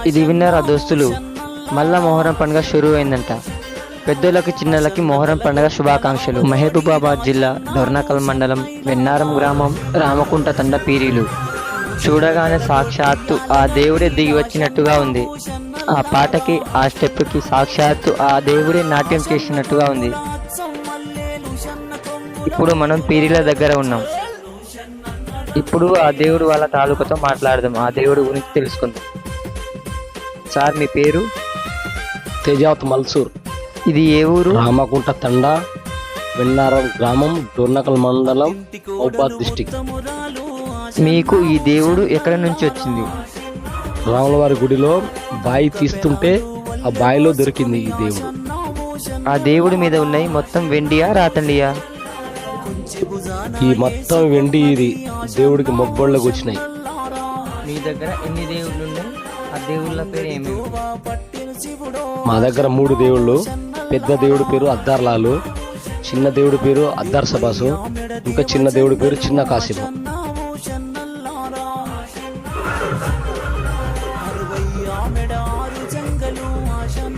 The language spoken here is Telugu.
ఇది విన్నారా దోస్తులు, మళ్ళా మొహరం పండుగ షురూ అయిందంట. పెద్దోళ్ళకి చిన్నలకి మొహరం పండుగ శుభాకాంక్షలు. మహబూబాబాద్ జిల్లా డొర్నకల్ మండలం వెన్నారం గ్రామం రామకుంట తండ పీరీలు. చూడగానే సాక్షాత్తు ఆ దేవుడే దిగి వచ్చినట్టుగా ఉంది. ఆ పాటకి ఆ స్టెప్కి సాక్షాత్తు ఆ దేవుడే నాట్యం చేసినట్టుగా ఉంది. ఇప్పుడు మనం పీరీల దగ్గర ఉన్నాం. ఇప్పుడు ఆ దేవుడు వాళ్ళ తాలూకాతో మాట్లాడదాం, ఆ దేవుడి గురించి తెలుసుకుందాం. సార్ మీ పేరు? తేజావత్ మల్సూర్. ఇది ఏ ఊరు? రామకుంట తండా, వెన్నారం గ్రామం, డొర్నకల్ మండలం, మహబూబాబాద్ డిస్టిక్. మీకు ఈ దేవుడు ఎక్కడి నుంచి వచ్చింది? రాములవారి గుడిలో బాయి తీస్తుంటే ఆ బాయిలో దొరికింది ఈ దేవుడు. ఆ దేవుడి మీద ఉన్నాయి మొత్తం వెండియా రాతండియా? ఈ మొత్తం వెండి. ఇది దేవుడికి మొగ్గోళ్ళకి వచ్చినాయి. మీ దగ్గర ఎన్ని దేవుళ్ళు ఉన్నాయి? ఆ దేవుళ్ళ పేరు ఏమి? మా దగ్గర 3 దేవుళ్ళు. పెద్ద దేవుడి పేరు అద్దార్లాలు, చిన్న దేవుడి పేరు అద్దార్ సబాసు, ఇంకా చిన్న దేవుడి పేరు చిన్న కాసిము.